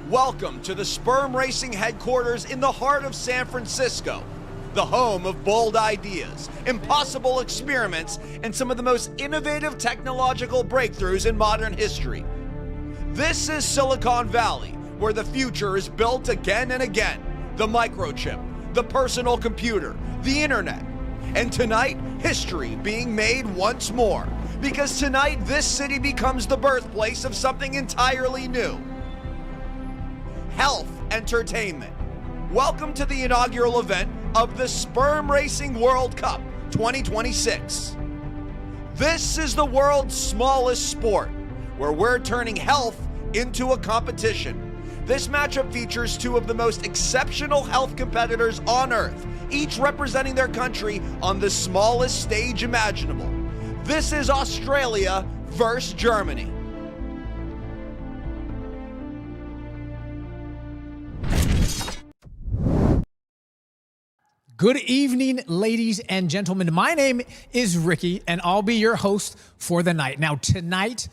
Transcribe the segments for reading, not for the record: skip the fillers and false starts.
Welcome to the Sperm Racing headquarters in the heart of San Francisco, the home of bold ideas, impossible experiments, and some of the most innovative technological breakthroughs in modern history. This is Silicon Valley, where the future is built again and again. The microchip, the personal computer, the internet. And tonight, history being made once more. Because tonight, this city becomes the birthplace of something entirely new. Health entertainment. Welcome to the inaugural event of the Sperm Racing World Cup 2026. This is the world's smallest sport, where we're turning health into a competition. This matchup features two of the most exceptional health competitors on Earth, each representing their country on the smallest stage imaginable. This is Australia versus Germany. Good evening, ladies and gentlemen. My name is Ricky, and I'll be your host for the night. Now, tonight,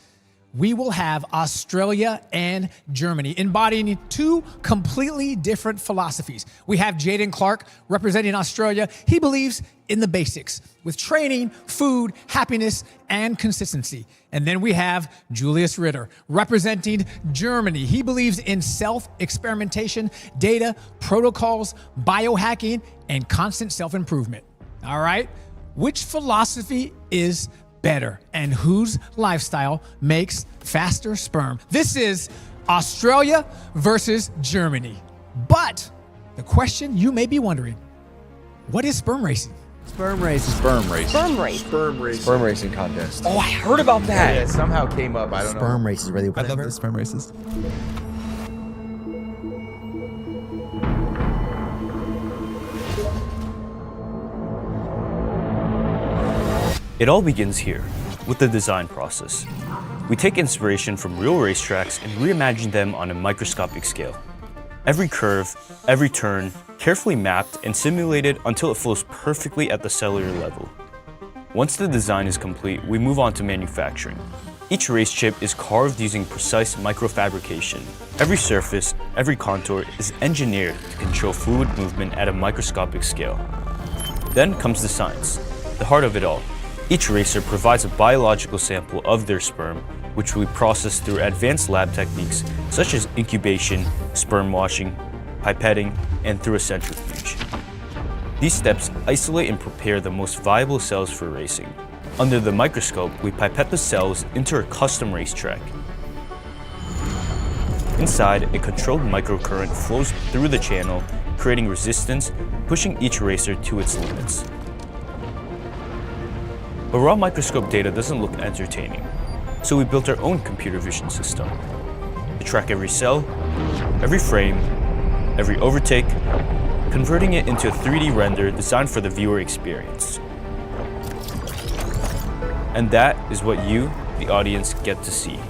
we will have Australia and Germany embodying two completely different philosophies. We have Jayden Clark representing Australia. He believes in the basics with training, food, happiness, and consistency. And then we have Julius Ritter representing Germany. He believes in self-experimentation, data, protocols, biohacking, and constant self-improvement. All right, which philosophy is better, and whose lifestyle makes faster sperm? This is Australia versus Germany. But the question you may be wondering, what is sperm racing? Sperm racing. Sperm racing. Sperm race. Sperm racing. Sperm racing contest. Oh, I heard about that. Yeah, it somehow came up. I don't know. Sperm races, really. I love the sperm races. It all begins here, with the design process. We take inspiration from real racetracks and reimagine them on a microscopic scale. Every curve, every turn, carefully mapped and simulated until it flows perfectly at the cellular level. Once the design is complete, we move on to manufacturing. Each race chip is carved using precise microfabrication. Every surface, every contour is engineered to control fluid movement at a microscopic scale. Then comes the science, the heart of it all. Each racer provides a biological sample of their sperm, which we process through advanced lab techniques such as incubation, sperm washing, pipetting, and through a centrifuge. These steps isolate and prepare the most viable cells for racing. Under the microscope, we pipette the cells into a custom racetrack. Inside, a controlled microcurrent flows through the channel, creating resistance, pushing each racer to its limits. But raw microscope data doesn't look entertaining, so we built our own computer vision system to track every cell, every frame, every overtake, converting it into a 3D render designed for the viewer experience. And that is what you, the audience, get to see.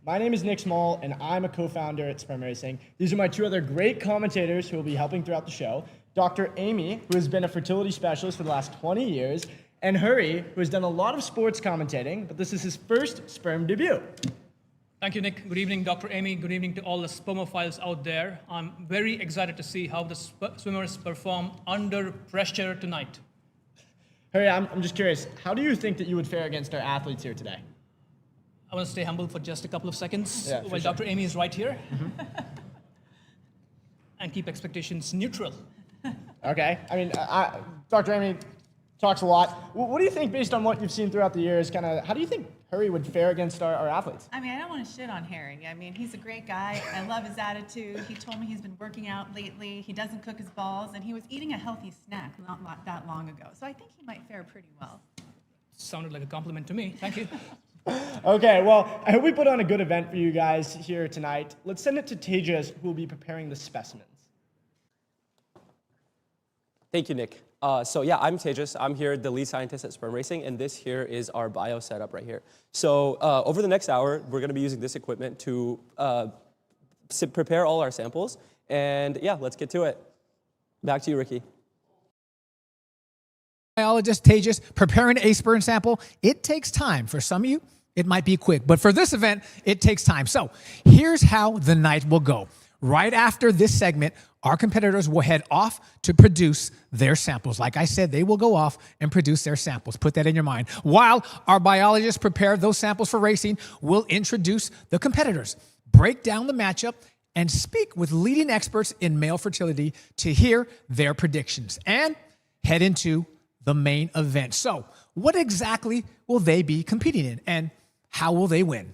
My name is Nick Small, and I'm a co-founder at Sperm Racing. These are my two other great commentators who will be helping throughout the show. Dr. Amy, who has been a fertility specialist for the last 20 years, and Hurry, who has done a lot of sports commentating, but this is his first sperm debut. Thank you, Nick. Good evening, Dr. Amy. Good evening to all the spermophiles out there. I'm very excited to see how the swimmers perform under pressure tonight. Harry, I'm just curious, how do you think that you would fare against our athletes here today? I want to stay humble for just a couple of seconds Yeah, for while sure. Dr. Amy is right here. And keep expectations neutral. Okay. I mean, Dr. Amy talks a lot. What do you think, based on what you've seen throughout the years, how do you think Harry would fare against our athletes? I mean, I don't want to shit on Harry. I mean, he's a great guy. I love his attitude. He told me he's been working out lately. He doesn't cook his balls, and he was eating a healthy snack not that long ago. So I think he might fare pretty well. Sounded like a compliment to me. Thank you. Okay, well, I hope we put on a good event for you guys here tonight. Let's send it to Tejas, who will be preparing the specimens. Thank you, Nick. So yeah, I'm Tejas. I'm here, the lead scientist at Sperm Racing, and this here is our bio setup right here. So over the next hour, we're going to be using this equipment to prepare all our samples. And yeah, let's get to it. Back to you, Ricky. Biologist Tejas preparing a sperm sample. It takes time. For some of you, it might be quick, but for this event, it takes time. So here's how the night will go. Right after this segment, our competitors will head off to produce their samples. Like I said, they will go off and produce their samples. Put that in your mind. While our biologists prepare those samples for racing, we'll introduce the competitors, break down the matchup, and speak with leading experts in male fertility to hear their predictions and head into the main event. So what exactly will they be competing in, and how will they win?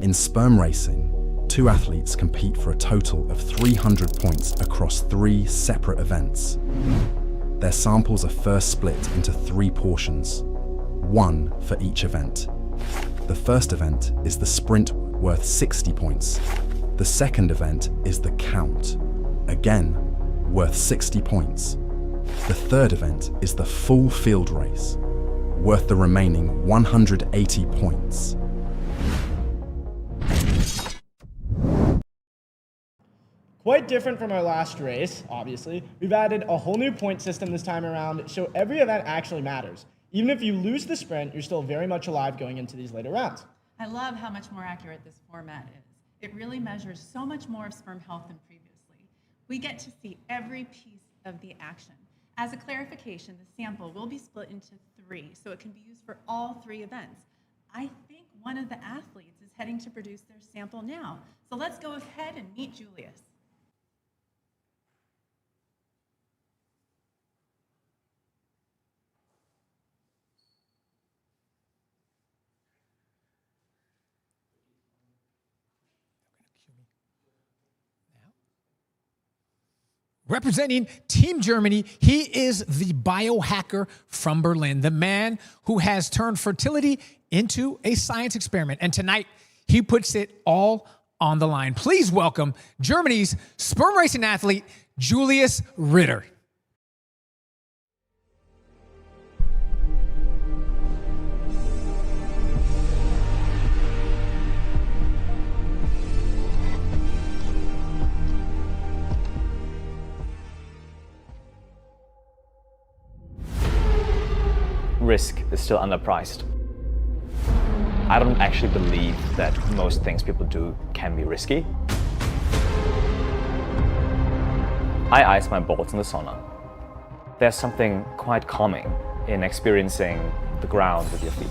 In sperm racing, two athletes compete for a total of 300 points across 3 separate events. Their samples are first split into 3 portions, 1 for each event. The first event is the sprint, worth 60 points. The second event is the count, again worth 60 points. The third event is the full field race, worth the remaining 180 points. Quite different from our last race, obviously. We've added a whole new point system this time around, so every event actually matters. Even if you lose the sprint, you're still very much alive going into these later rounds. I love how much more accurate this format is. It really measures so much more of sperm health than previously. We get to see every piece of the action. As a clarification, the sample will be split into 3, so it can be used for all 3 events. I think one of the athletes is heading to produce their sample now. So let's go ahead and meet Julius. Representing Team Germany, he is the biohacker from Berlin, the man who has turned fertility into a science experiment. And tonight, he puts it all on the line. Please welcome Germany's sperm racing athlete, Julius Ritter. Risk is still underpriced. I don't actually believe that most things people do can be risky. I ice my balls in the sauna. There's something quite calming in experiencing the ground with your feet.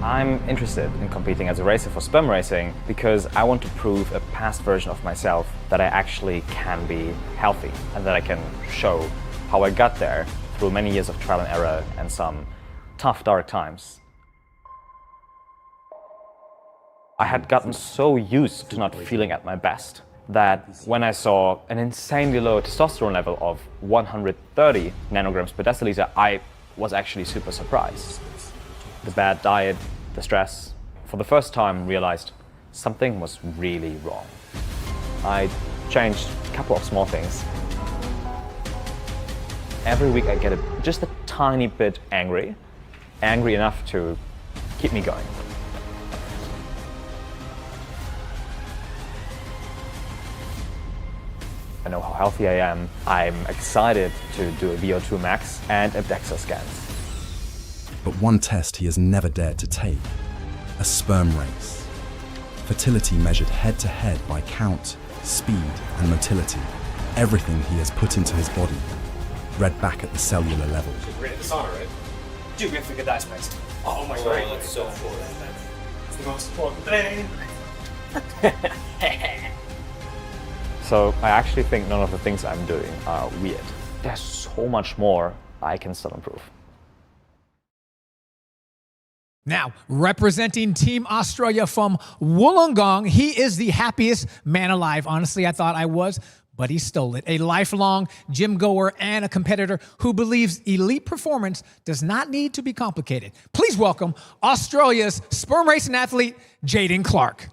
I'm interested in competing as a racer for Sperm Racing because I want to prove a past version of myself that I actually can be healthy and that I can show how I got there through many years of trial and error and some tough, dark times. I had gotten so used to not feeling at my best that when I saw an insanely low testosterone level of 130 nanograms per deciliter, I was actually super surprised. The bad diet, the stress, for the first time realized something was really wrong. I changed a couple of small things. Every week I get just a tiny bit angry enough to keep me going. I know how healthy I am. I'm excited to do a VO2 max and a DEXA scans. But one test he has never dared to take a sperm race. Fertility measured head-to-head by count, speed, and motility. Everything he has put into his body, read back at the cellular level. We're in the sauna, right? Dude, we have to get that space. Oh my god, that's so cool. It's the most important thing. So I actually think none of the things I'm doing are weird. There's so much more I can still improve. Now, representing Team Australia from Wollongong, he is the happiest man alive. Honestly, I thought I was, but he stole it. A lifelong gym goer and a competitor who believes elite performance does not need to be complicated. Please welcome Australia's sperm racing athlete, Jayden Clark.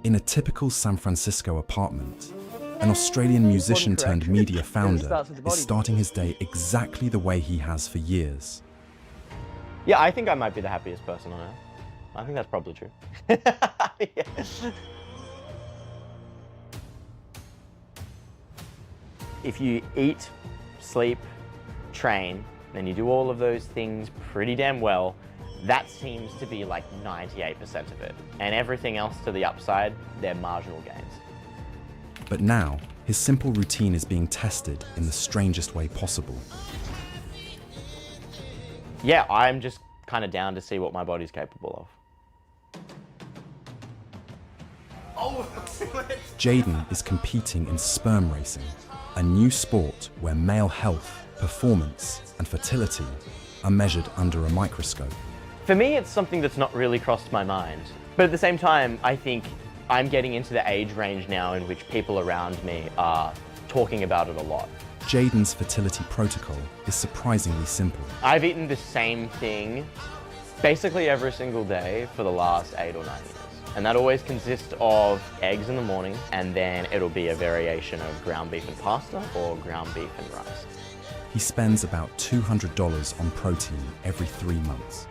In a typical San Francisco apartment, an Australian musician turned media founder is starting his day exactly the way he has for years. Yeah, I think I might be the happiest person on earth. I think that's probably true. Yeah. If you eat, sleep, train, and you do all of those things pretty damn well, that seems to be like 98% of it. And everything else to the upside, they're marginal gains. But now, his simple routine is being tested in the strangest way possible. Yeah, I'm just kind of down to see what my body's capable of. Jayden is competing in sperm racing, a new sport where male health, performance, and fertility are measured under a microscope. For me, it's something that's not really crossed my mind. But at the same time, I think I'm getting into the age range now in which people around me are talking about it a lot. Jayden's fertility protocol is surprisingly simple. I've eaten the same thing basically every single day for the last 8 or 9 years. And that always consists of eggs in the morning, and then it'll be a variation of ground beef and pasta or ground beef and rice. He spends about $200 on protein every 3 months.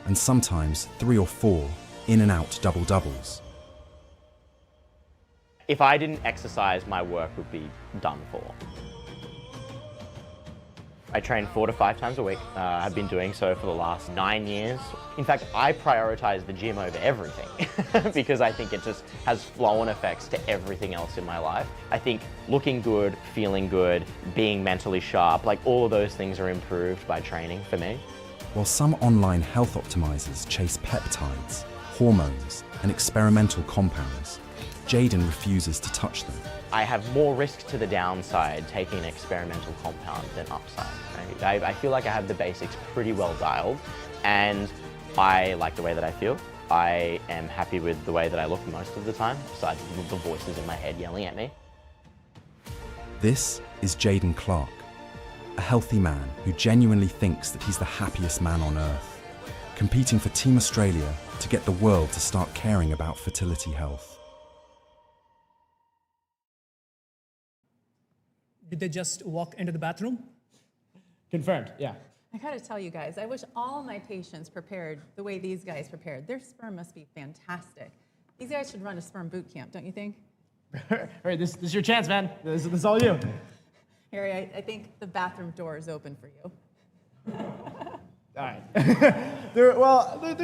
And sometimes 3 or 4 in and out double-doubles. If I didn't exercise, my work would be done for. I train 4 to 5 times a week. I've been doing so for the last 9 years. In fact, I prioritize the gym over everything because I think it just has flow-on effects to everything else in my life. I think looking good, feeling good, being mentally sharp, like all of those things are improved by training for me. While some online health optimizers chase peptides, hormones, and experimental compounds, Jayden refuses to touch them. I have more risk to the downside taking an experimental compound than upside. Right? I feel like I have the basics pretty well dialed, and I like the way that I feel. I am happy with the way that I look most of the time, besides the voices in my head yelling at me. This is Jayden Clark, a healthy man who genuinely thinks that he's the happiest man on earth, competing for Team Australia to get the world to start caring about fertility health. Did they just walk into the bathroom? Confirmed, yeah. I gotta tell you guys, I wish all my patients prepared the way these guys prepared. Their sperm must be fantastic. These guys should run a sperm boot camp, don't you think? All right, this is your chance, man. This is all you. Harry, I think the bathroom door is open for you. All right. They're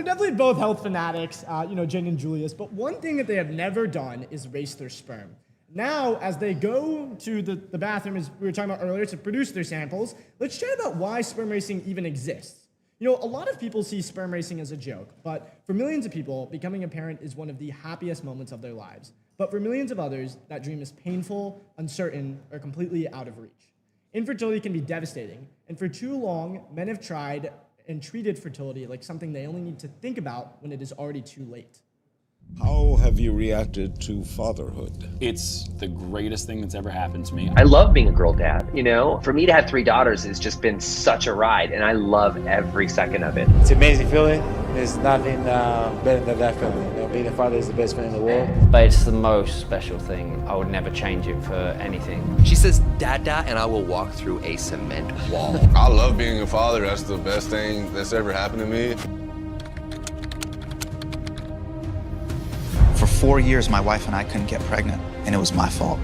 definitely both health fanatics, Jen and Julius, but one thing that they have never done is race their sperm. Now, as they go to the bathroom, as we were talking about earlier, to produce their samples, let's chat about why sperm racing even exists. A lot of people see sperm racing as a joke, but for millions of people, becoming a parent is one of the happiest moments of their lives. But for millions of others, that dream is painful, uncertain, or completely out of reach. Infertility can be devastating, and for too long, men have tried and treated fertility like something they only need to think about when it is already too late. How have you reacted to fatherhood? It's the greatest thing that's ever happened to me. I love being a girl dad, you know? For me to have 3 daughters has just been such a ride, and I love every second of it. It's an amazing feeling. There's nothing better than that feeling. You know, being a father is the best feeling in the world. But it's the most special thing. I would never change it for anything. She says, Dada, and I will walk through a cement wall. I love being a father. That's the best thing that's ever happened to me. For 4 years, my wife and I couldn't get pregnant, and it was my fault.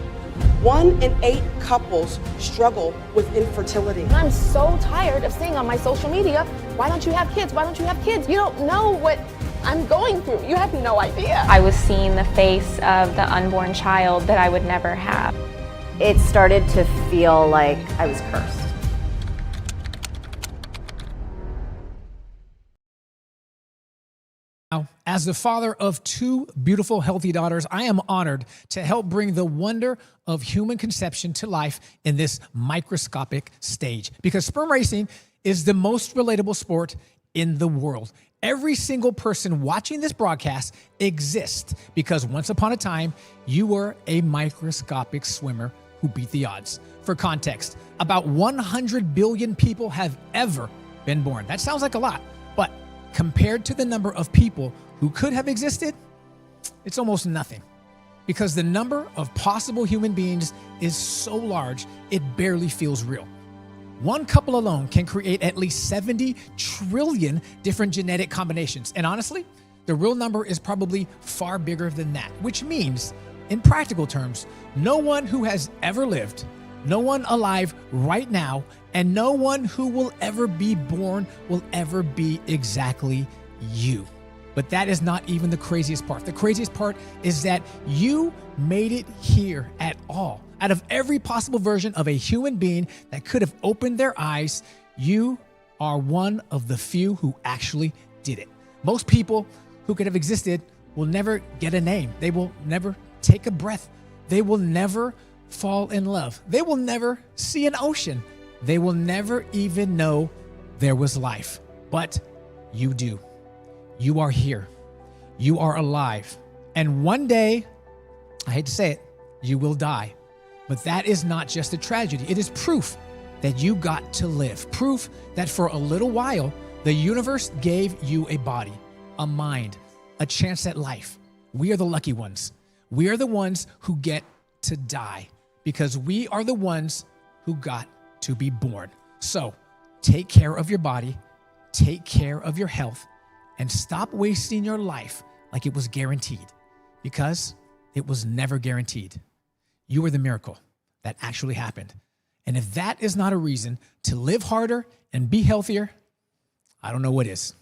1 in 8 couples struggle with infertility. I'm so tired of seeing on my social media, why don't you have kids? Why don't you have kids? You don't know what I'm going through. You have no idea. I was seeing the face of the unborn child that I would never have. It started to feel like I was cursed. Now, as the father of 2 beautiful, healthy daughters, I am honored to help bring the wonder of human conception to life in this microscopic stage. Because sperm racing is the most relatable sport in the world. Every single person watching this broadcast exists because once upon a time, you were a microscopic swimmer who beat the odds. For context, about 100 billion people have ever been born. That sounds like a lot, but compared to the number of people who could have existed, it's almost nothing. Because the number of possible human beings is so large, it barely feels real. One couple alone can create at least 70 trillion different genetic combinations. And honestly, the real number is probably far bigger than that, which means, in practical terms, no one who has ever lived, no one alive right now, and no one who will ever be born will ever be exactly you. But that is not even the craziest part. The craziest part is that you made it here at all. Out of every possible version of a human being that could have opened their eyes, you are one of the few who actually did it. Most people who could have existed will never get a name. They will never take a breath. They will never fall in love. They will never see an ocean. They will never even know there was life. But you do. You are here. You are alive. And one day, I hate to say it, you will die. But that is not just a tragedy. It is proof that you got to live. Proof that for a little while, the universe gave you a body, a mind, a chance at life. We are the lucky ones. We are the ones who get to die because we are the ones who got to be born. So take care of your body, take care of your health, and stop wasting your life like it was guaranteed, because it was never guaranteed. You were the miracle that actually happened. And if that is not a reason to live harder and be healthier, I don't know what is.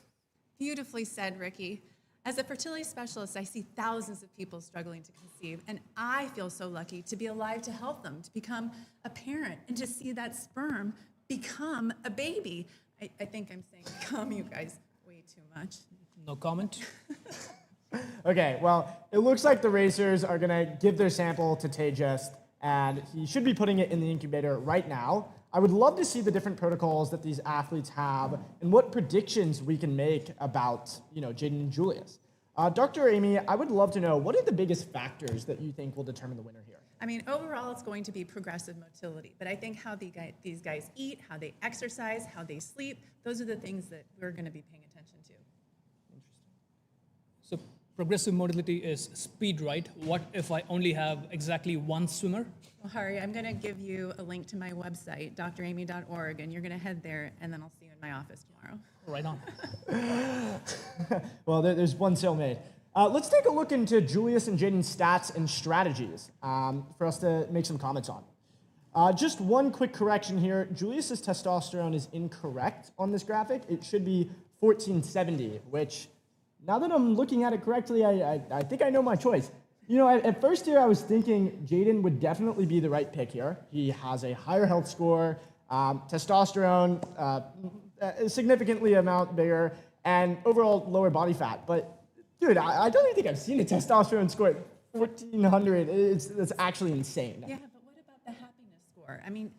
Beautifully said, Ricky. As a fertility specialist, I see thousands of people struggling to conceive, and I feel so lucky to be alive to help them, to become a parent, and to see that sperm become a baby. I think I'm saying become, you guys, way too much. No comment. Okay, well, it looks like the racers are gonna give their sample to Tejas, and he should be putting it in the incubator right now. I would love to see the different protocols that these athletes have and what predictions we can make about, Jayden and Julius. Dr. Amy, I would love to know, what are the biggest factors that you think will determine the winner here? I mean, overall, it's going to be progressive motility, but I think how these guys eat, how they exercise, how they sleep, those are the things that we're gonna be paying attention to. So progressive motility is speed, right? What if I only have exactly one swimmer? Well, Hari, I'm going to give you a link to my website, dramy.org, and you're going to head there, and then I'll see you in my office tomorrow. Right on. Well, there's one sale made. Let's take a look into Julius and Jayden's stats and strategies for us to make some comments on. Just one quick correction here. Julius's testosterone is incorrect on this graphic. It should be 1470, which, now that I'm looking at it correctly, I think I know my choice. At first here, I was thinking Jayden would definitely be the right pick here. He has a higher health score, testosterone significantly amount bigger, and overall lower body fat. But, dude, I don't even think I've seen a testosterone score at 1,400. That's actually insane. Yeah, but what about the happiness score? I mean,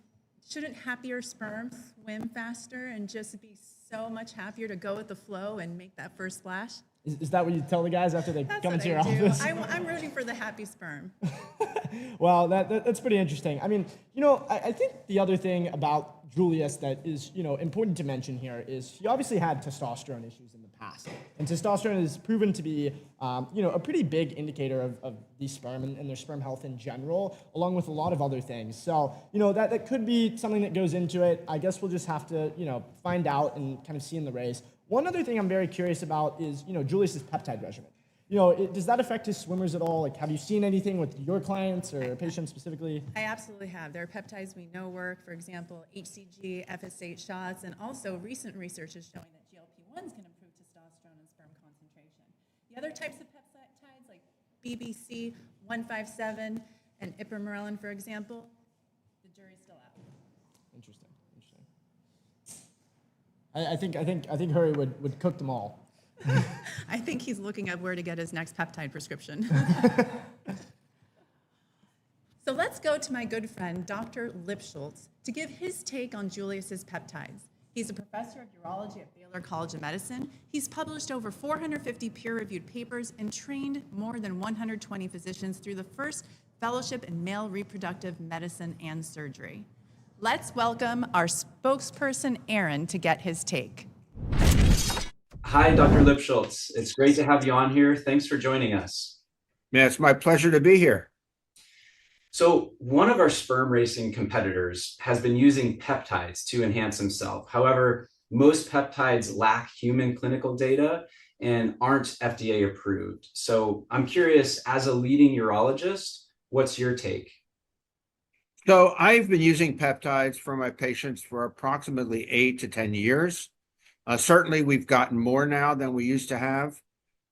shouldn't happier sperm swim faster and just be so much happier to go with the flow and make that first splash. Is that what you tell the guys after they come into your office? I'm rooting for the happy sperm. Well, that's pretty interesting. I mean, I think the other thing about Julius that is, important to mention here is he obviously had testosterone issues in the past. And testosterone is proven to be, a pretty big indicator of the sperm and their sperm health in general, along with a lot of other things. So, that could be something that goes into it. I guess we'll just have to, find out and kind of see in the race. One other thing I'm very curious about is, Julius's peptide regimen. Does that affect his swimmers at all? Like, have you seen anything with your clients or patients specifically? I absolutely have. There are peptides we know work, for example, HCG, FSH shots, and also recent research is showing that GLP-1s can improve testosterone and sperm concentration. The other types of peptides, like BBC, 157, and ipamorelin, for example, the jury's still out. Interesting. I think Hurry would cook them all. I think he's looking at where to get his next peptide prescription. So let's go to my good friend, Dr. Lipschultz, to give his take on Julius's peptides. He's a professor of urology at Baylor College of Medicine. He's published over 450 peer-reviewed papers and trained more than 120 physicians through the first fellowship in male reproductive medicine and surgery. Let's welcome our spokesperson, Aaron, to get his take. Hi, Dr. Lipschultz. It's great to have you on here. Thanks for joining us. Yeah, it's my pleasure to be here. So one of our sperm racing competitors has been using peptides to enhance himself. However, most peptides lack human clinical data and aren't FDA approved. So I'm curious, as a leading urologist, what's your take? So I've been using peptides for my patients for approximately 8 to 10 years. Certainly, we've gotten more now than we used to have,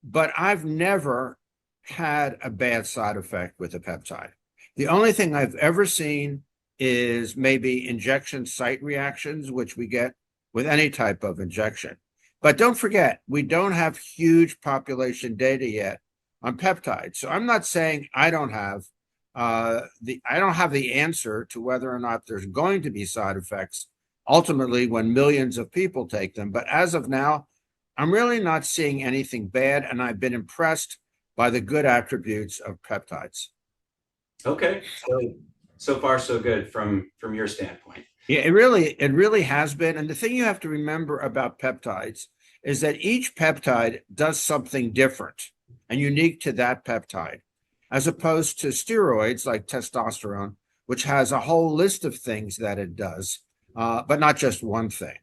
but I've never had a bad side effect with a peptide. The only thing I've ever seen is maybe injection site reactions, which we get with any type of injection. But don't forget, we don't have huge population data yet on peptides. So I'm not saying I don't have the answer to whether or not there's going to be side effects ultimately when millions of people take them. But as of now, I'm really not seeing anything bad, and I've been impressed by the good attributes of peptides. Okay, so far so good from your standpoint. Yeah, it really has been. And the thing you have to remember about peptides is that each peptide does something different and unique to that peptide, as opposed to steroids like testosterone, which has a whole list of things that it does, but not just one thing.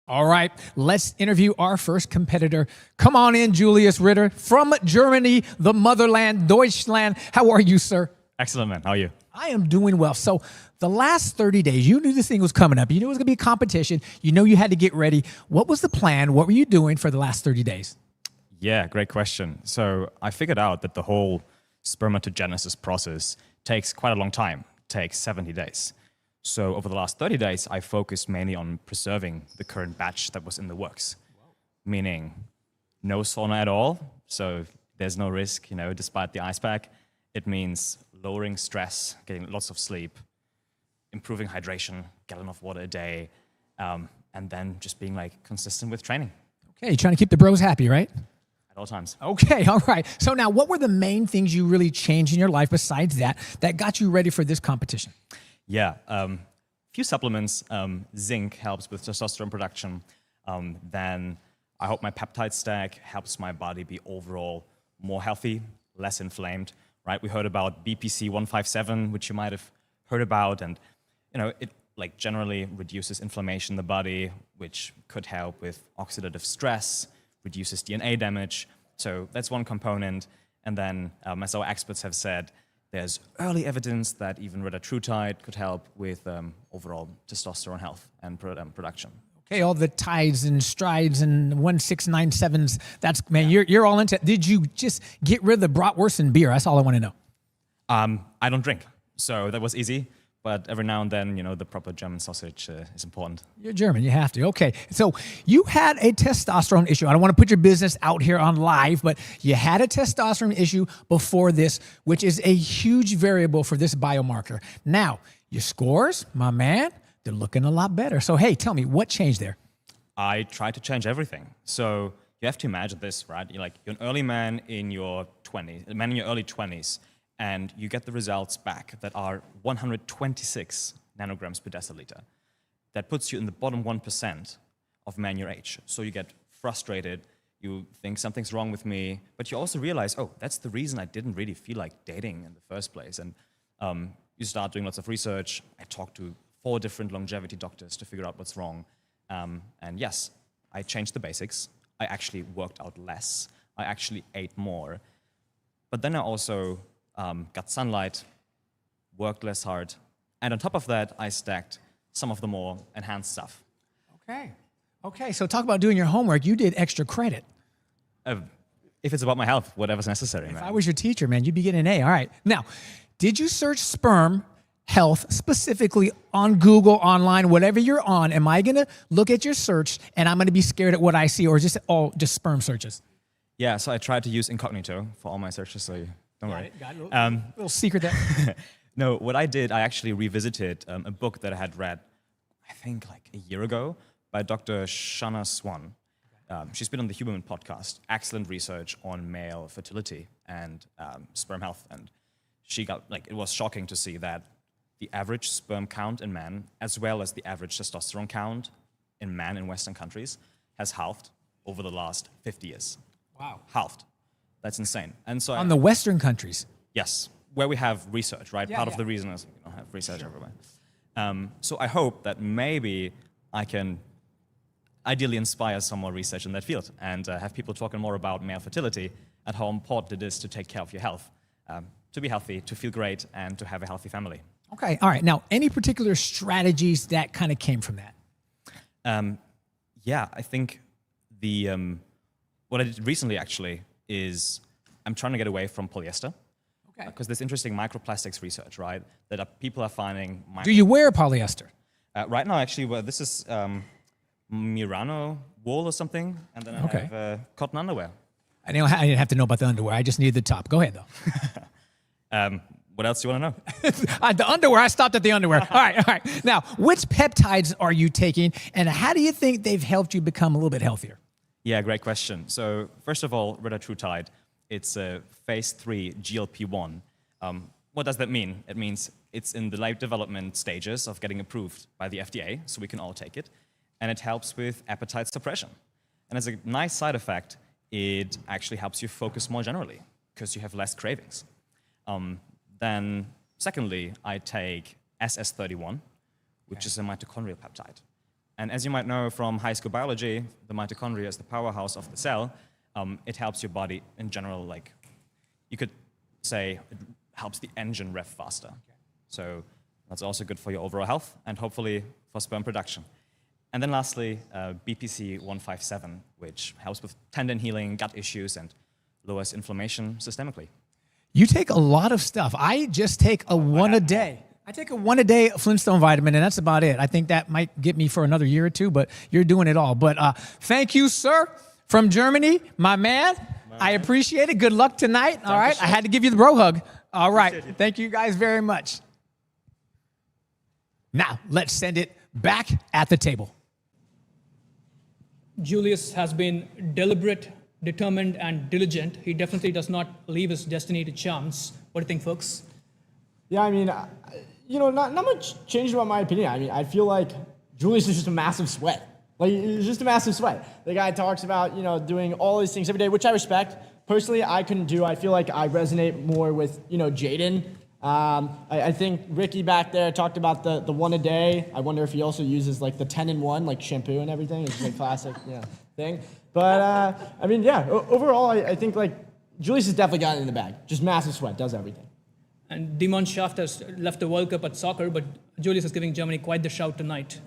All right, let's interview our first competitor. Come on in, Julius Ritter from Germany, the motherland, Deutschland. How are you, sir? Excellent, man. How are you? I am doing well. So the last 30 days, you knew this thing was coming up. You knew it was going to be a competition. You know you had to get ready. What was the plan? What were you doing for the last 30 days? Yeah, great question. So I figured out that the whole spermatogenesis process takes quite a long time. It takes 70 days. So over the last 30 days, I focused mainly on preserving the current batch that was in the works, meaning no sauna at all. So there's no risk, despite the ice pack. It means lowering stress, getting lots of sleep, improving hydration, gallon of water a day, and then just being consistent with training. Okay, trying to keep the bros happy, right? At all times. Okay, all right. So now, what were the main things you really changed in your life besides that got you ready for this competition? Yeah, few supplements. Zinc helps with testosterone production. Then I hope my peptide stack helps my body be overall more healthy, less inflamed. Right? We heard about BPC 157, which you might have heard about, and it generally reduces inflammation in the body, which could help with oxidative stress, reduces DNA damage. So that's one component. And then, as our experts have said, there's early evidence that even retatrutide could help with overall testosterone health and production. Okay, all the tides and strides and 1697s. That's, man, you're all into it. Did you just get rid of the bratwurst and beer? That's all I want to know. I don't drink, so that was easy. But every now and then, the proper German sausage is important. You're German, you have to. Okay, so you had a testosterone issue. I don't want to put your business out here on live, but you had a testosterone issue before this, which is a huge variable for this biomarker. Now, your scores, my man, they're looking a lot better. So, hey, tell me, what changed there? I tried to change everything. So you have to imagine this, right? You're an early man in your 20s, a man in your early 20s, and you get the results back that are 126 nanograms per deciliter. That puts you in the bottom 1% of men your age. So you get frustrated, you think something's wrong with me, but you also realize, oh, that's the reason I didn't really feel like dating in the first place. And you start doing lots of research. I talked to 4 different longevity doctors to figure out what's wrong. And yes, I changed the basics. I actually worked out less. I actually ate more. But then I also got sunlight, worked less hard. And on top of that, I stacked some of the more enhanced stuff. Okay, so talk about doing your homework. You did extra credit. If it's about my health, whatever's necessary, man. If I was your teacher, man, you'd be getting an A. All right. Now, did you search sperm health specifically on Google, online, whatever you're on? Am I going to look at your search and I'm going to be scared at what I see, or is this all just sperm searches? Yeah, so I tried to use incognito for all my searches, so don't worry. Got it. Little secret there. No, what I did, I actually revisited a book that I had read, I think like a year ago, by Dr. Shanna Swan. She's been on the Huberman podcast. Excellent research on male fertility and sperm health. And she got, it was shocking to see that the average sperm count in men, as well as the average testosterone count in men in Western countries, has halved over the last 50 years. Wow. Halved. That's insane. And so on the Western countries? Yes, where we have research, right? Yeah, Part of the reason is we don't have research everywhere. So I hope that maybe I can ideally inspire some more research in that field and have people talking more about male fertility and how important it is to take care of your health, to be healthy, to feel great, and to have a healthy family. Okay, all right. Now, any particular strategies that kind of came from that? Yeah, I think what I did recently actually is I'm trying to get away from polyester. Okay. Because there's interesting microplastics research, right? That people are finding. Do you wear polyester? Right now, actually, well, this is Murano wool or something, and then I have cotton underwear. I didn't have to know about the underwear. I just needed the top. Go ahead, though. What else do you want to know? The underwear. I stopped at the underwear. All right. Now, which peptides are you taking, and how do you think they've helped you become a little bit healthier? Yeah, great question. So first of all, retatrutide, it's a phase 3 GLP-1. What does that mean? It means it's in the late development stages of getting approved by the FDA, so we can all take it. And it helps with appetite suppression. And as a nice side effect, it actually helps you focus more generally because you have less cravings. Then secondly, I take SS31, which is a mitochondrial peptide. And as you might know from high school biology, the mitochondria is the powerhouse of the cell. It helps your body in general, you could say it helps the engine rev faster. So that's also good for your overall health and hopefully for sperm production. And then lastly, BPC 157, which helps with tendon healing, gut issues, and lowers inflammation systemically. You take a lot of stuff. I just take a one a day. I take a one a day Flintstone vitamin, and that's about it. I think that might get me for another year or two, but you're doing it all. But thank you, sir, from Germany, my man. I appreciate it. Good luck tonight. All right. I had to give you the bro hug. All right. Thank you guys very much. Now, let's send it back at the table. Julius has been deliberate, determined, and diligent. He definitely does not leave his destiny to chance. What do you think, folks? Yeah, I mean, not much changed about my opinion. I mean, I feel like Julius is just a massive sweat. He's just a massive sweat. The guy talks about, doing all these things every day, which I respect. Personally, I couldn't do. I feel like I resonate more with, Jayden. I think Ricky back there talked about the one a day. I wonder if he also uses the 10-in-1, shampoo and everything. It's a classic thing. But overall, I think Julius has definitely gotten in the bag. Just massive sweat, does everything. And Dimon Shaft has left the World Cup at soccer, but Julius is giving Germany quite the shout tonight.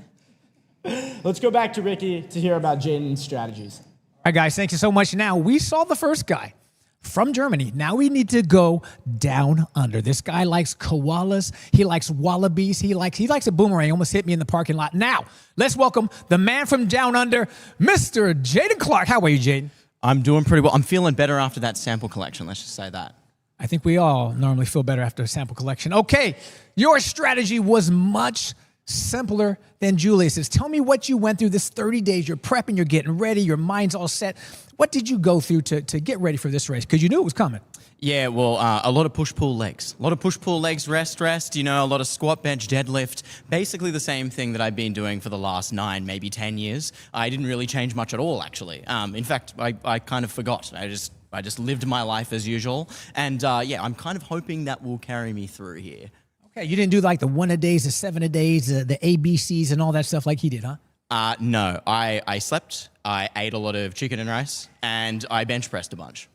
Let's go back to Ricky to hear about Jayden's strategies. All right, guys, thank you so much. Now, we saw the first guy from Germany. Now we need to go down under. This guy likes koalas. He likes wallabies. He likes a boomerang. Almost hit me in the parking lot. Now, let's welcome the man from down under, Mr. Jayden Clark. How are you, Jayden? I'm doing pretty well. I'm feeling better after that sample collection. Let's just say that. I think we all normally feel better after a sample collection. Okay, your strategy was much simpler than Julius's. Tell me what you went through this 30 days. You're prepping, you're getting ready, your mind's all set. What did you go through to get ready for this race? Because you knew it was coming. Yeah, well, a lot of push-pull legs. A lot of push-pull legs, rest, a lot of squat, bench, deadlift. Basically the same thing that I've been doing for the last 9, maybe 10 years. I didn't really change much at all, actually. In fact, I kind of forgot. I just lived my life as usual. And yeah, I'm kind of hoping that will carry me through here. Okay, you didn't do like the 1-a-days, the 7-a-days, the ABCs and all that stuff like he did, huh? No, I slept, I ate a lot of chicken and rice, and I bench pressed a bunch.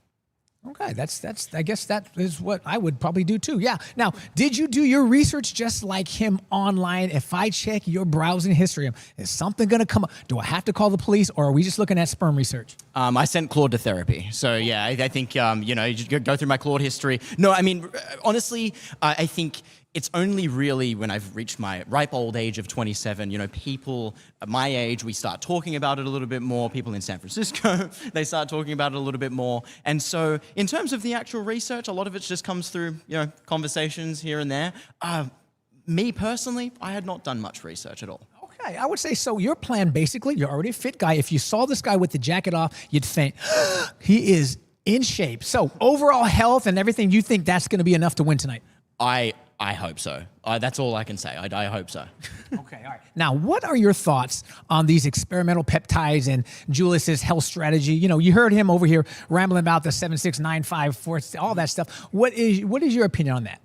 Okay, that's. I guess that is what I would probably do too. Yeah. Now, did you do your research just like him online? If I check your browsing history, is something going to come up? Do I have to call the police, or are we just looking at sperm research? I sent Claude to therapy. So yeah, I think you just go through my Claude history. No, I mean honestly, I think it's only really when I've reached my ripe old age of 27, people at my age, we start talking about it a little bit more. People in San Francisco, they start talking about it a little bit more. And so in terms of the actual research, a lot of it just comes through, conversations here and there. Me personally, I had not done much research at all. Okay, I would say so. Your plan, basically, you're already a fit guy. If you saw this guy with the jacket off, you'd think, he is in shape. So overall health and everything, you think that's going to be enough to win tonight? I hope so. That's all I can say. I hope so. Okay, all right. Now, what are your thoughts on these experimental peptides and Julius's health strategy? You heard him over here rambling about the 7, 6, 9, 5, 4, all that stuff. What is your opinion on that?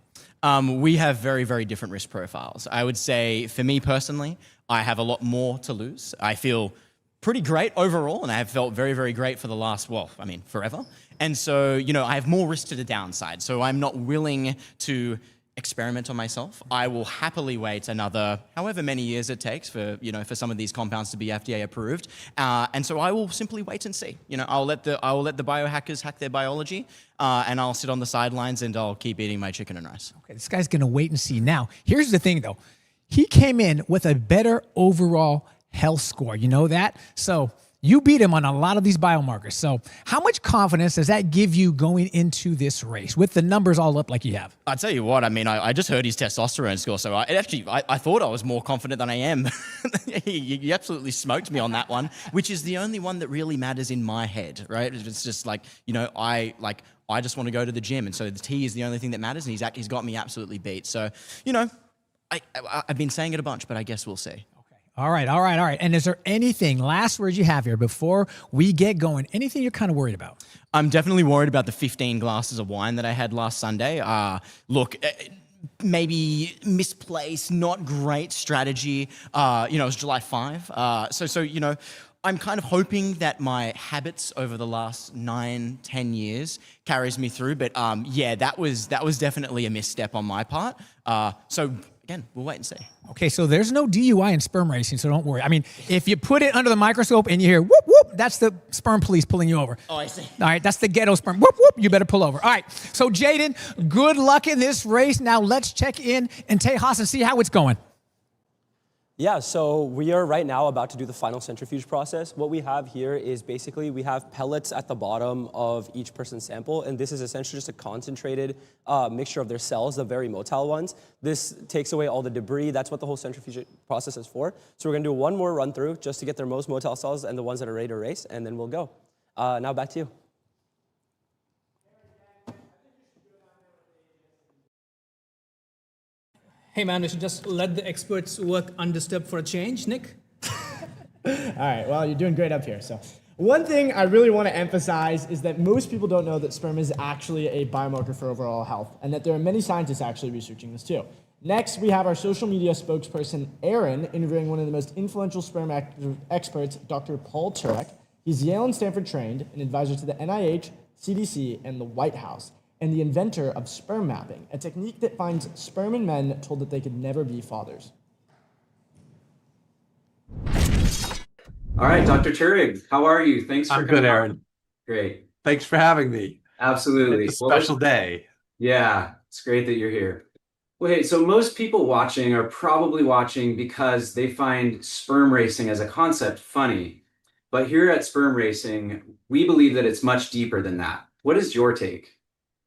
We have very, very different risk profiles. I would say, for me personally, I have a lot more to lose. I feel pretty great overall, and I have felt very, very great for the last, forever. And so, I have more risk to the downside. So I'm not willing to experiment on myself. I will happily wait another however many years it takes for some of these compounds to be FDA approved. And so I will simply wait and see. I'll let the biohackers hack their biology, and I'll sit on the sidelines and I'll keep eating my chicken and rice. Okay, this guy's gonna wait and see. Now, here's the thing though. He came in with a better overall health score. You know that? So you beat him on a lot of these biomarkers. So how much confidence does that give you going into this race with the numbers all up like you have? I'll tell you what, I just heard his testosterone score, so I thought I was more confident than I am. He absolutely smoked me on that one, which is the only one that really matters in my head, right? It's just like, I just want to go to the gym, and so the T is the only thing that matters, and he's got me absolutely beat. So, I've been saying it a bunch, but I guess we'll see. All right. And is there anything, last words you have here before we get going, anything you're kind of worried about? I'm definitely worried about the 15 glasses of wine that I had last Sunday. Look, maybe misplaced, not great strategy. It was July 5. So I'm kind of hoping that my habits over the last 9, 10 years carries me through. But yeah, that was definitely a misstep on my part. So again, we'll wait and see. Okay, so there's no DUI in sperm racing, so don't worry. I mean, if you put it under the microscope and you hear whoop, whoop, that's the sperm police pulling you over. Oh, I see. All right, that's the ghetto sperm. Whoop, whoop, you better pull over. All right, so Jayden, good luck in this race. Now let's check in Tejas and see how it's going. Yeah, so we are right now about to do the final centrifuge process. What we have here is basically we have pellets at the bottom of each person's sample, and this is essentially just a concentrated mixture of their cells, the very motile ones. This takes away all the debris. That's what the whole centrifuge process is for. So we're gonna do one more run through just to get their most motile cells and the ones that are ready to race, and then we'll go. Now back to you. Hey man, we should just let the experts work undisturbed for a change, Nick. All right, well, you're doing great up here. So one thing I really want to emphasize is that most people don't know that sperm is actually a biomarker for overall health, and that there are many scientists actually researching this too. Next, we have our social media spokesperson, Aaron, interviewing one of the most influential sperm experts, Dr. Paul Turek. He's Yale and Stanford trained, an advisor to the NIH, CDC, and the White House, and the inventor of sperm mapping, a technique that finds sperm in men told that they could never be fathers. All right, Dr. Turig, how are you? Thanks for coming. I'm good, Aaron. On. Great. Thanks for having me. Absolutely. It's a special day. Yeah, it's great that you're here. Well, hey, so most people watching are probably watching because they find sperm racing as a concept funny. But here at Sperm Racing, we believe that it's much deeper than that. What is your take?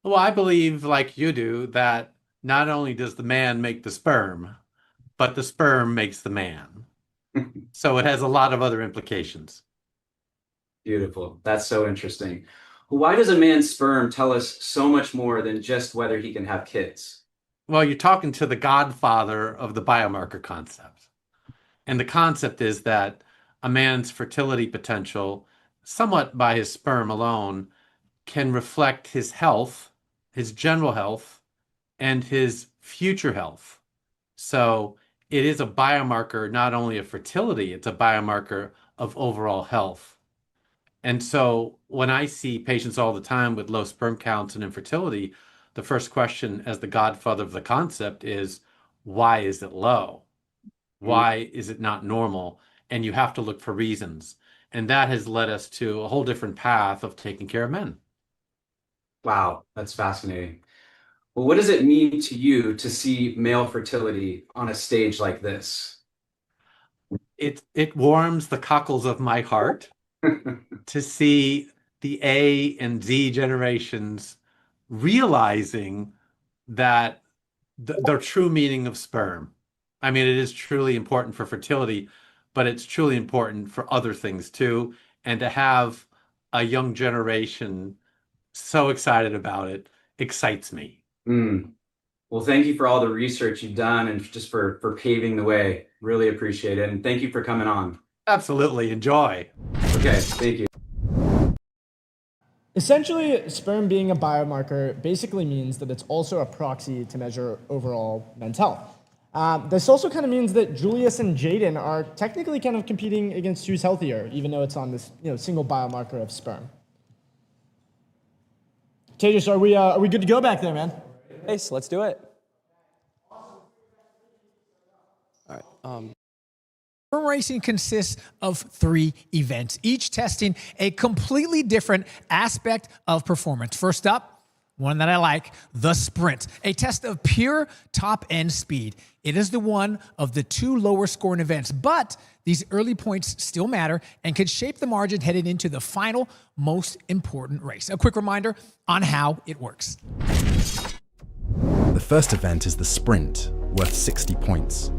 Well, I believe, like you do, that not only does the man make the sperm, but the sperm makes the man. So it has a lot of other implications. Beautiful. That's so interesting. Why does a man's sperm tell us so much more than just whether he can have kids? Well, you're talking to the godfather of the biomarker concept. And the concept is that a man's fertility potential, somewhat by his sperm alone, can reflect his health, his general health, and his future health. So it is a biomarker not only of fertility, it's a biomarker of overall health. And so when I see patients all the time with low sperm counts and infertility, the first question as the godfather of the concept is, why is it low? Why is it not normal? And you have to look for reasons. And that has led us to a whole different path of taking care of men. Wow, that's fascinating. Well, what does it mean to you to see male fertility on a stage like this? It warms the cockles of my heart to see the A and Z generations realizing that the true meaning of sperm. I mean, it is truly important for fertility, but it's truly important for other things too. And to have a young generation so excited about it excites me. Well, thank you for all the research you've done and just for paving the way. Really appreciate it. And thank you for coming on. Absolutely. Enjoy. Okay, thank you. Essentially, sperm being a biomarker basically means that it's also a proxy to measure overall men's health. This also kind of means that Julius and Jayden are technically kind of competing against who's healthier, even though it's on this single biomarker of sperm. Tejas, are we good to go back there, man? Hey, so let's do it. All right. Sperm racing consists of 3 events, each testing a completely different aspect of performance. First up, one that I like, the sprint, a test of pure top-end speed. It is the one of the 2 lower scoring events, but these early points still matter and can shape the margin headed into the final, most important race. A quick reminder on how it works. The first event is the sprint, worth 60 points.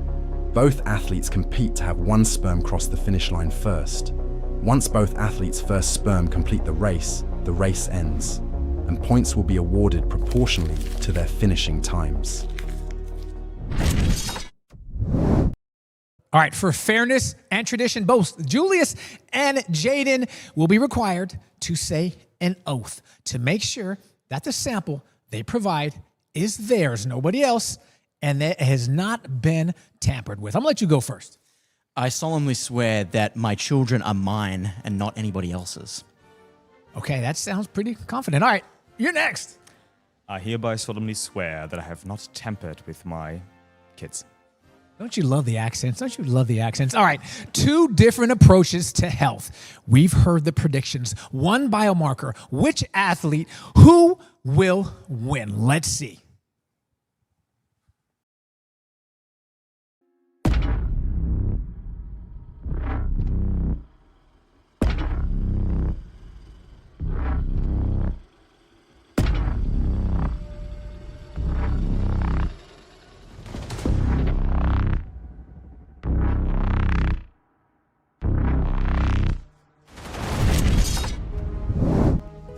Both athletes compete to have one sperm cross the finish line first. Once both athletes' first sperm complete the race ends, and points will be awarded proportionally to their finishing times. All right, for fairness and tradition, both Julius and Jayden will be required to say an oath to make sure that the sample they provide is theirs, nobody else, and that has not been tampered with. I'm gonna let you go first. I solemnly swear that my children are mine and not anybody else's. Okay, that sounds pretty confident. All right, you're next. I hereby solemnly swear that I have not tampered with my kids. Don't you love the accents? Don't you love the accents? All right, 2 different approaches to health. We've heard the predictions. One biomarker, which athlete, who will win? Let's see.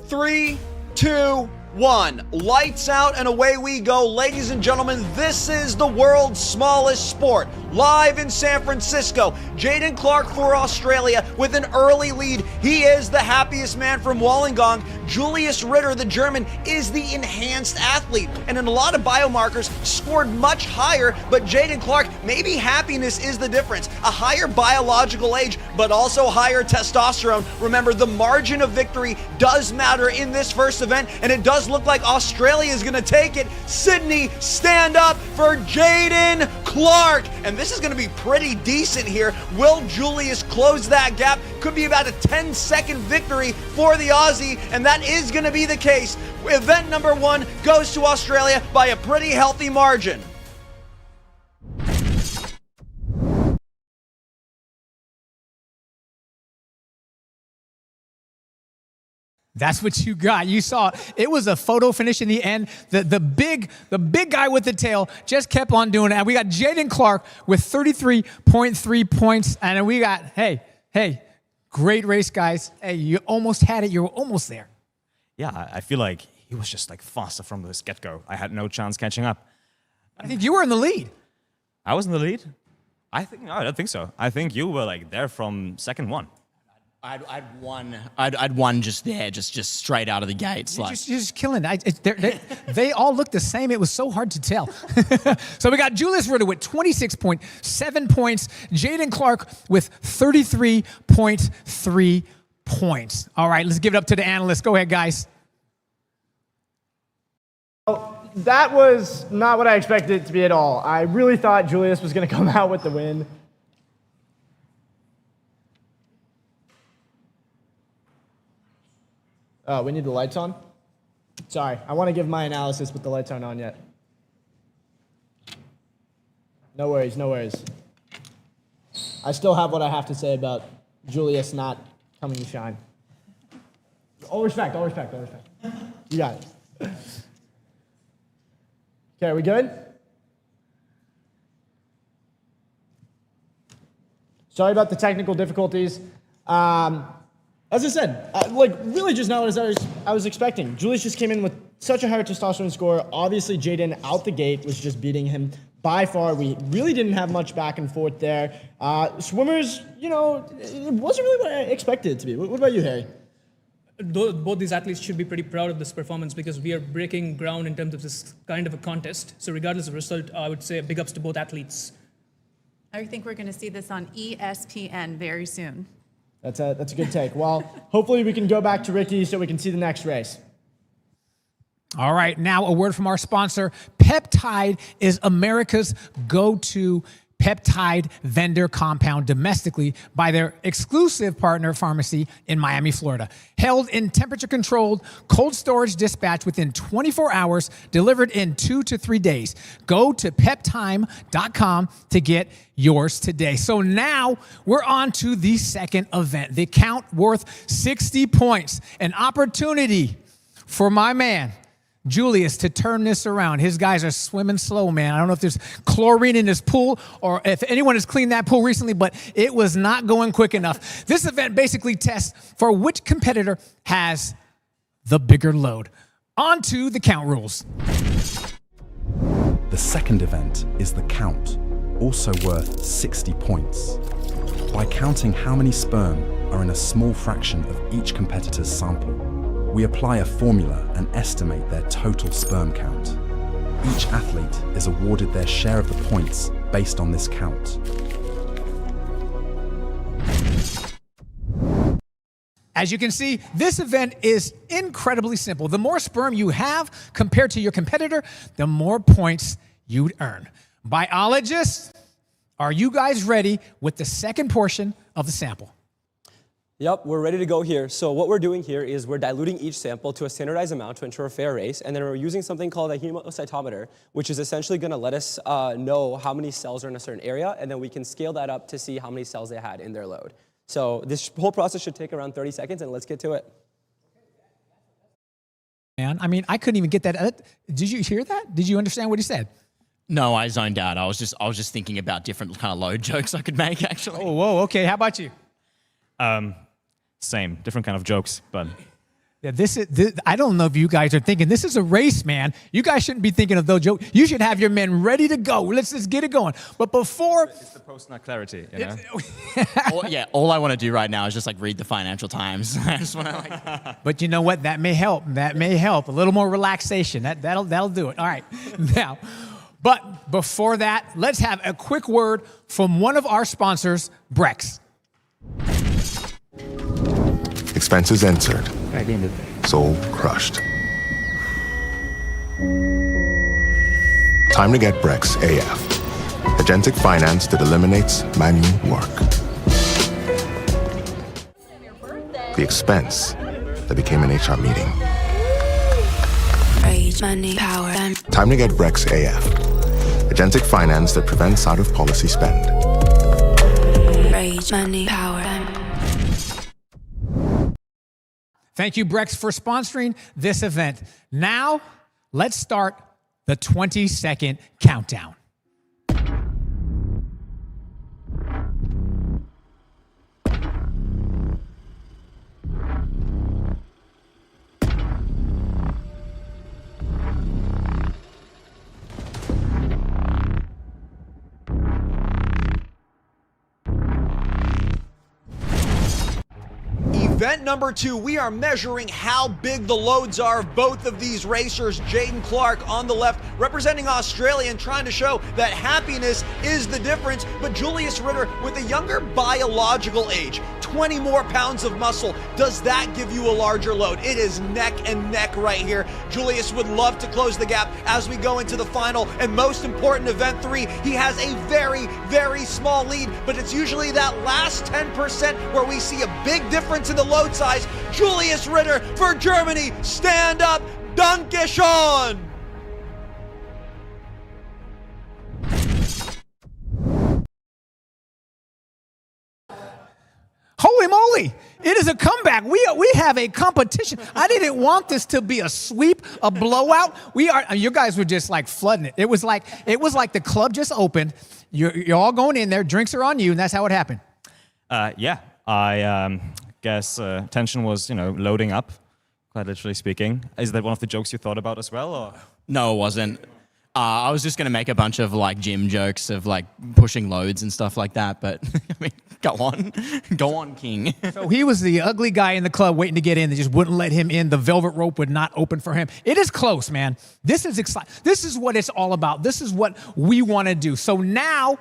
Three, two, one. Lights out and away we go. Ladies and gentlemen, this is the world's smallest sport. Live in San Francisco, Jayden Clark for Australia with an early lead. He is the happiest man from Wollongong. Julius Ritter, the German, is the enhanced athlete. And in a lot of biomarkers, scored much higher, but Jayden Clark, maybe happiness is the difference. A higher biological age, but also higher testosterone. Remember, the margin of victory does matter in this first event, and it does look like Australia is going to take it. Sydney, stand up for Jayden Clark. And this is going to be pretty decent here. Will Julius close that gap? Could be about a 10-second victory for the Aussie, and that is going to be the case. Event number 1 goes to Australia by a pretty healthy margin. That's what you got. You saw it was a photo finish in the end. The big guy with the tail just kept on doing it. And we got Jayden Clark with 33.3 points. And then we got, hey, great race, guys. Hey, you almost had it. You were almost there. Yeah, I feel like he was just like faster from the get-go. I had no chance catching up. I think you were in the lead. I was in the lead? I don't think so. I think you were like there from second one. I'd won just there, just straight out of the gates. You're just killing it. They all look the same. It was so hard to tell. So we got Julius Ritter with 26.7 points. Jayden Clark with 33.3 points. All right, let's give it up to the analysts. Go ahead, guys. That was not what I expected it to be at all. I really thought Julius was going to come out with the win. Oh, we need the lights on? Sorry, I want to give my analysis with the lights aren't on yet. No worries, no worries. I still have what I have to say about Julius not coming to shine. All respect, all respect, all respect. You got it. Okay, are we good? Sorry about the technical difficulties. As I said, really just not what I was expecting. Julius just came in with such a higher testosterone score. Obviously, Jayden out the gate was just beating him by far. We really didn't have much back and forth there. Swimmers, it wasn't really what I expected it to be. What about you, Harry? Both these athletes should be pretty proud of this performance because we are breaking ground in terms of this kind of a contest. So regardless of result, I would say big ups to both athletes. I think we're going to see this on ESPN very soon. That's a good take. Well, hopefully we can go back to Ricky so we can see the next race. All right, now a word from our sponsor. Peptide is America's go-to peptide vendor compound domestically by their exclusive partner pharmacy in Miami, Florida. Held in temperature-controlled cold storage dispatch within 24 hours, delivered in 2 to 3 days. Go to peptime.com to get yours today. So now we're on to the second event, the count worth 60 points, an opportunity for my man, Julius, to turn this around. His guys are swimming slow, man. I don't know if there's chlorine in this pool or if anyone has cleaned that pool recently, but it was not going quick enough. This event basically tests for which competitor has the bigger load. On to the count rules. The second event is the count, also worth 60 points. By counting how many sperm are in a small fraction of each competitor's sample, we apply a formula and estimate their total sperm count. Each athlete is awarded their share of the points based on this count. As you can see, this event is incredibly simple. The more sperm you have compared to your competitor, the more points you'd earn. Biologists, are you guys ready with the second portion of the sample? Yep, we're ready to go here. So what we're doing here is we're diluting each sample to a standardized amount to ensure a fair race, and then we're using something called a hemocytometer, which is essentially going to let us know how many cells are in a certain area, and then we can scale that up to see how many cells they had in their load. So this whole process should take around 30 seconds, and let's get to it. Man, I mean, I couldn't even get that. Did you hear that? Did you understand what he said? No, I zoned out. I was just thinking about different kind of load jokes I could make, actually. Oh, whoa, okay. How about you? Same, different kind of jokes, but yeah, this I don't know if you guys are thinking this is a race, man. You guys shouldn't be thinking of those jokes. You should have your men ready to go. Let's just get it going. But before, it's the post-nut clarity, you know. all I want to do right now is just read the Financial Times. I just want to But you know what? That may help. That may help. A little more relaxation. That'll do it. All right. Now, but before that, let's have a quick word from one of our sponsors, Brex. Expenses entered. Soul crushed. Time to get Brex AF. Agentic finance that eliminates manual work. The expense that became an HR meeting. Money, power, Time to get Brex AF. Agentic finance that prevents out-of-policy spend. Rage, money, power. Thank you, Brex, for sponsoring this event. Now, let's start the 20-second countdown. Event number 2, we are measuring how big the loads are of both of these racers. Jayden Clark on the left, representing Australia and trying to show that happiness is the difference. But Julius Ritter with a younger biological age, 20 more pounds of muscle. Does that give you a larger load? It is neck and neck right here. Julius would love to close the gap as we go into the final and most important event 3. He has a very, very small lead, but it's usually that last 10% where we see a big difference in the load size. Julius Ritter for Germany. Stand up. Danke schön. Holy moly, it is a comeback. We have a competition. I didn't want this to be a sweep, a blowout. You guys were just like flooding it. It was like the club just opened. You're all going in there. Drinks are on you, and that's how it happened. Yeah, I guess tension was, loading up, quite literally speaking. Is that one of the jokes you thought about as well? Or? No, it wasn't. I was just going to make a bunch of gym jokes of pushing loads and stuff like that, but I mean, go on, King. So he was the ugly guy in the club waiting to get in. They just wouldn't let him in. The velvet rope would not open for him. It is close, man. This is exciting. This is what it's all about. This is what we want to do. So now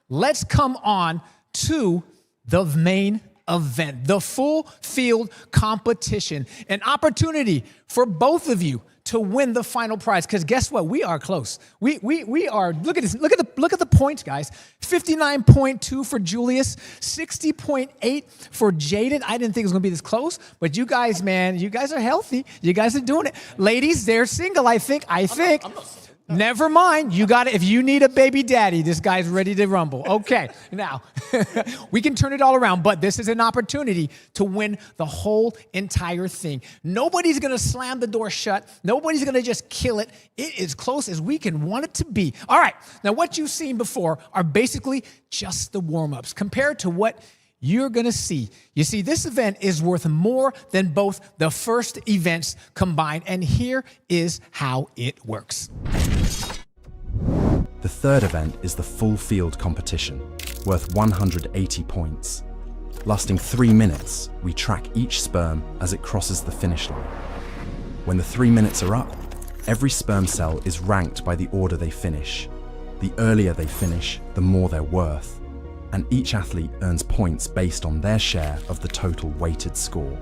let's come on to the main event, the full field competition, an opportunity for both of you to win the final prize. Because guess what? We are close. We are. Look at this. Look at the points, guys. 59.2 for Julius, 60.8 for Jayden. I didn't think it was gonna be this close, but you guys, man, you guys are healthy. You guys are doing it. Ladies, they're single. I think. I'm not single. Never mind. You got it. If you need a baby daddy, this guy's ready to rumble. Okay. Now, we can turn it all around, but this is an opportunity to win the whole entire thing. Nobody's going to slam the door shut. Nobody's going to just kill it. It is close as we can want it to be. All right. Now, what you've seen before are basically just the warm-ups compared to what you're going to see. You see, this event is worth more than both the first events combined, and here is how it works. The third event is the full field competition, worth 180 points. Lasting 3 minutes, we track each sperm as it crosses the finish line. When the 3 minutes are up, every sperm cell is ranked by the order they finish. The earlier they finish, the more they're worth. And each athlete earns points based on their share of the total weighted score.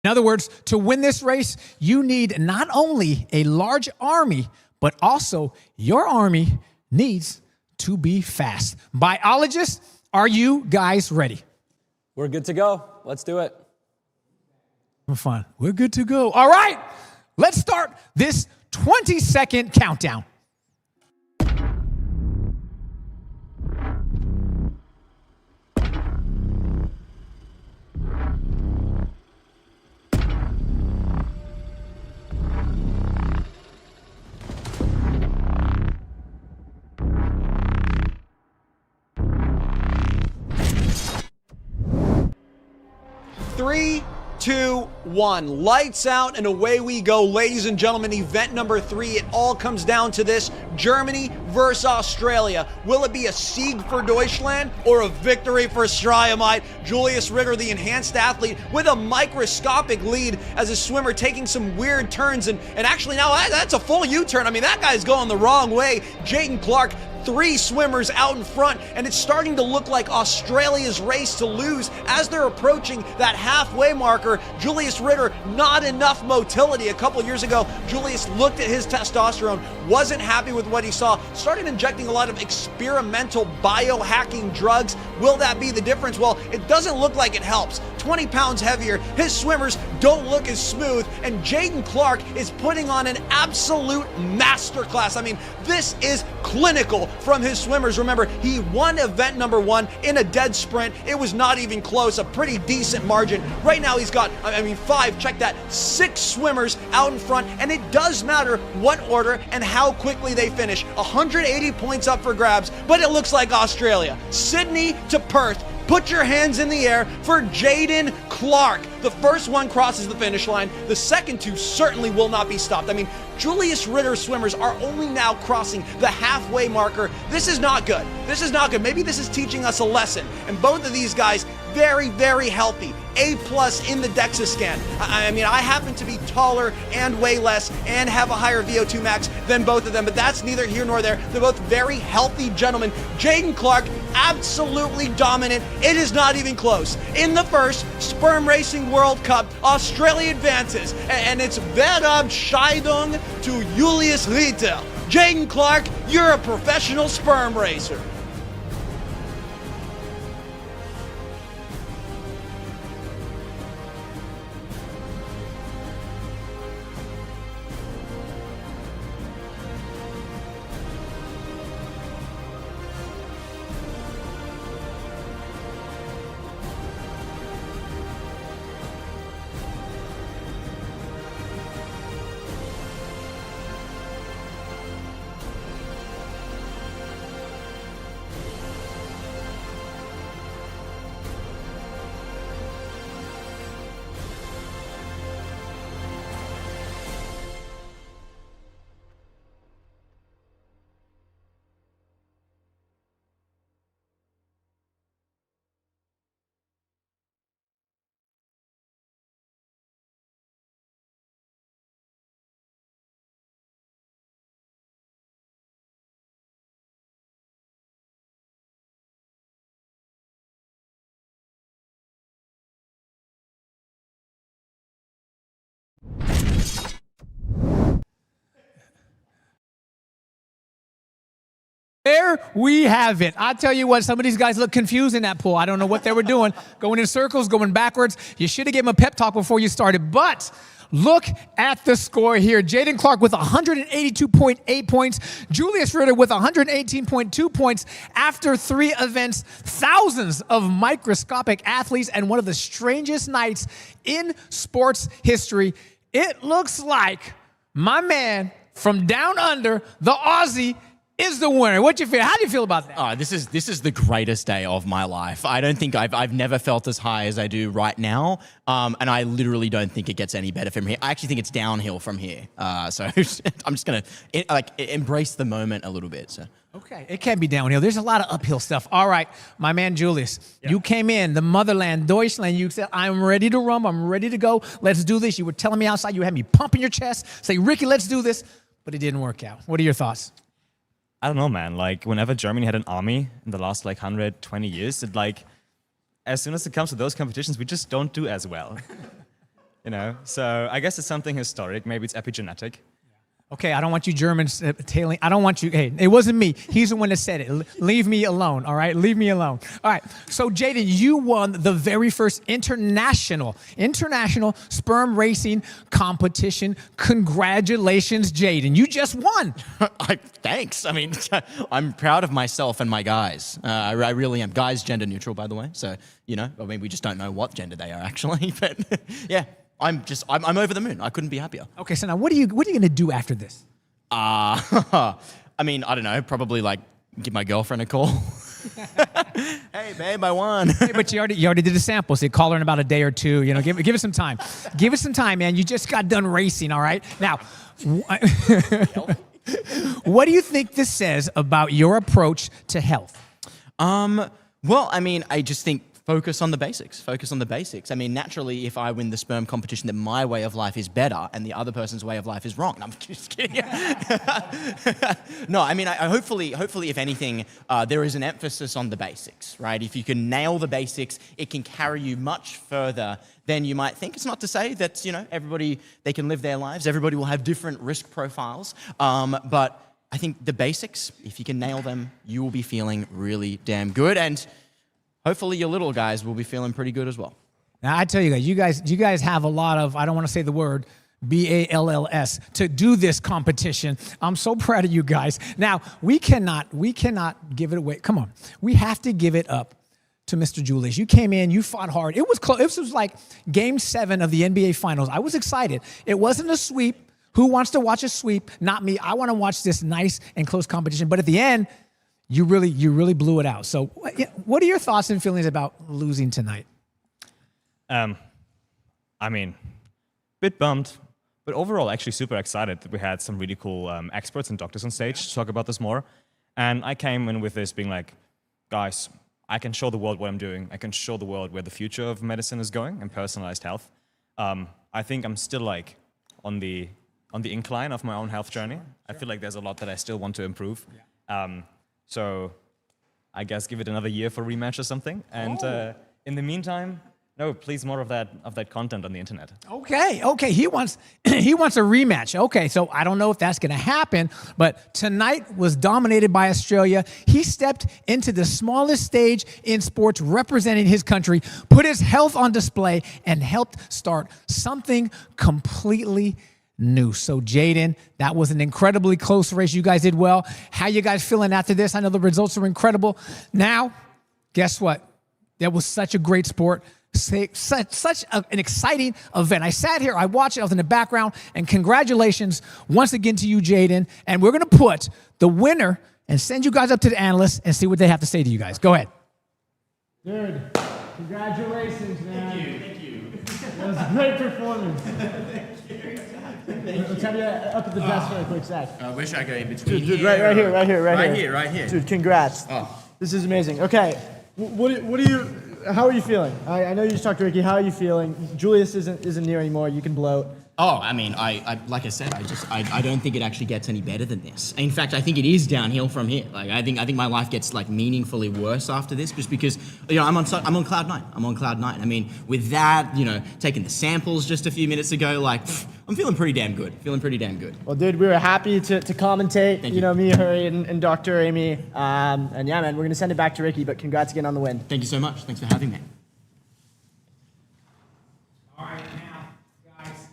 In other words, to win this race, you need not only a large army, but also your army needs to be fast. Biologists, are you guys ready? We're good to go. Let's do it. We're fine. We're good to go. All right, let's start this 20-second countdown. Three, 2, 1. Lights out and away we go. Ladies and gentlemen, event number 3. It all comes down to this. Germany versus Australia. Will it be a Sieg for Deutschland or a victory for Strayamite? Julius Ritter, the enhanced athlete, with a microscopic lead as a swimmer, taking some weird turns. And actually now that's a full U-turn. I mean, that guy's going the wrong way. Jayden Clark, 3 swimmers out in front, and it's starting to look like Australia's race to lose as they're approaching that halfway marker. Julius Ritter, not enough motility. A couple years ago, Julius looked at his testosterone, wasn't happy with what he saw, started injecting a lot of experimental biohacking drugs. Will that be the difference? Well, it doesn't look like it helps. 20 pounds heavier. His swimmers don't look as smooth, and Jayden Clark is putting on an absolute masterclass. I mean, this is clinical from his swimmers. Remember, he won event number 1 in a dead sprint. It was not even close, a pretty decent margin. Right now he's got, 6 swimmers out in front, and it does matter what order and how quickly they finish. 180 points up for grabs, but it looks like Australia. Sydney to Perth. Put your hands in the air for Jayden Clark. The first one crosses the finish line. The second two certainly will not be stopped. I mean, Julius Ritter swimmers are only now crossing the halfway marker. This is not good. This is not good. Maybe this is teaching us a lesson. And both of these guys, very, very healthy. A+ in the DEXA scan. I happen to be taller and weigh less and have a higher VO2 max than both of them, but that's neither here nor there. They're both very healthy gentlemen. Jayden Clark, absolutely dominant. It is not even close. In the first Sperm Racing World Cup, Australia advances, and it's Verabscheidung to Julius Ritter. Jayden Clark, you're a professional sperm racer. There we have it. I tell you what, some of these guys look confused in that pool. I don't know what they were doing. Going in circles, going backwards. You should have given them a pep talk before you started. But look at the score here. Jayden Clark with 182.8 points. Julius Ritter with 118.2 points. After 3 events, thousands of microscopic athletes, and one of the strangest nights in sports history. It looks like my man from down under, the Aussie, is the winner. What do you feel? How do you feel about that? Oh, this is the greatest day of my life. I don't think I've never felt as high as I do right now, and I literally don't think it gets any better from here. I actually think it's downhill from here. So I'm just gonna embrace the moment a little bit. So. Okay, it can be downhill. There's a lot of uphill stuff. All right, my man Julius, you came in, the motherland, Deutschland. You said, I'm ready to run. I'm ready to go. Let's do this. You were telling me outside. You had me pumping your chest, say, Ricky, let's do this. But it didn't work out. What are your thoughts? I don't know, man. Like, whenever Germany had an army in the last, 120 years, as soon as it comes to those competitions, we just don't do as well. So I guess it's something historic. Maybe it's epigenetic. Okay, I don't want you Germans tailing. I don't want you. Hey, it wasn't me. He's the one that said it. Leave me alone, all right? Leave me alone. All right, so Jayden, you won the very first international sperm racing competition. Congratulations, Jayden. You just won. Thanks. I mean, I'm proud of myself and my guys. I really am. Guys, gender neutral, by the way. So, we just don't know what gender they are actually. But yeah. I'm over the moon. I couldn't be happier. Okay, so now what are you going to do after this? I don't know. Probably give my girlfriend a call. Hey, babe, I won. Hey, but you already did a sample, so you call her in about a day or two. Give it some time. Give it some time, man. You just got done racing, all right? Now, what do you think this says about your approach to health? Well, I just think focus on the basics. Focus on the basics. Naturally, if I win the sperm competition, then my way of life is better and the other person's way of life is wrong. No, I'm just kidding. No, hopefully, if anything, there is an emphasis on the basics, right? If you can nail the basics, it can carry you much further than you might think. It's not to say that, everybody, they can live their lives. Everybody will have different risk profiles. But I think the basics, if you can nail them, you will be feeling really damn good. And hopefully your little guys will be feeling pretty good as well. Now, I tell you guys have a lot of, I don't want to say the word, BALLS, to do this competition. I'm so proud of you guys. Now, we cannot give it away. Come on. We have to give it up to Mr. Julius. You came in, you fought hard. It was close. It was like game 7 of the NBA Finals. I was excited. It wasn't a sweep. Who wants to watch a sweep? Not me. I want to watch this nice and close competition. But at the end, you really blew it out. So what are your thoughts and feelings about losing tonight? I mean, bit bummed, but overall actually super excited that we had some really cool experts and doctors on stage to talk about this more. And I came in with this being like, guys, I can show the world what I'm doing. I can show the world where the future of medicine is going and personalized health. I think I'm still like on the incline of my own health journey. I feel like there's a lot that I still want to improve. So I guess give it another year for rematch or something. And in the meantime, no, please more of that content on the internet. Okay. He wants a rematch. Okay, so I don't know if that's going to happen, but tonight was dominated by Australia. He stepped into the smallest stage in sports, representing his country, put his health on display, and helped start something completely new. So Jayden, that was an incredibly close race. You guys did well. How you guys feeling after this? I know the results are incredible. Now, guess what? That was such a great sport. Such an exciting event. I sat here, I watched it, I was in the background, and congratulations once again to you, Jayden. And we're going to put the winner and send you guys up to the analysts and see what they have to say to you guys. Go ahead. Dude, congratulations, man. Thank you. That was a great performance. Let's have you up at the desk for a quick sec. I wish I could in between. Dude, right here. Right here. Dude, congrats. Oh. This is amazing. Okay, how are you feeling? I know you just talked to Ricky. How are you feeling? Julius isn't near anymore. You can bloat. Oh, I mean, I like I said, I don't think it actually gets any better than this. In fact, I think it is downhill from here. Like, I think my life gets like meaningfully worse after this, just because I'm on cloud 9. I'm on cloud 9. I mean, with that, taking the samples just a few minutes ago, like, I'm feeling pretty damn good. Well, dude, we were happy to commentate. Thank you. Me, Hurry, and Dr. Amy. And yeah, man, we're gonna send it back to Ricky. But congrats again on the win. Thank you so much. Thanks for having me. All right, now, guys,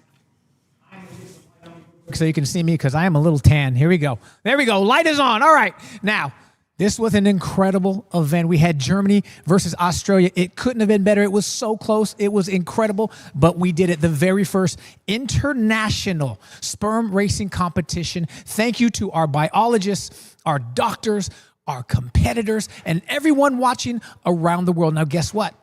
so you can see me because I am a little tan. Here we go. There we go. Light is on. All right. Now, this was an incredible event. We had Germany versus Australia. It couldn't have been better. It was so close. It was incredible, but we did it. The very first international sperm racing competition. Thank you to our biologists, our doctors, our competitors, and everyone watching around the world. Now, guess what?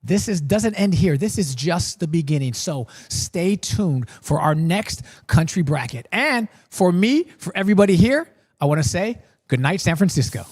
This doesn't end here. This is just the beginning. So stay tuned for our next country bracket. And for me, for everybody here, I want to say good night, San Francisco.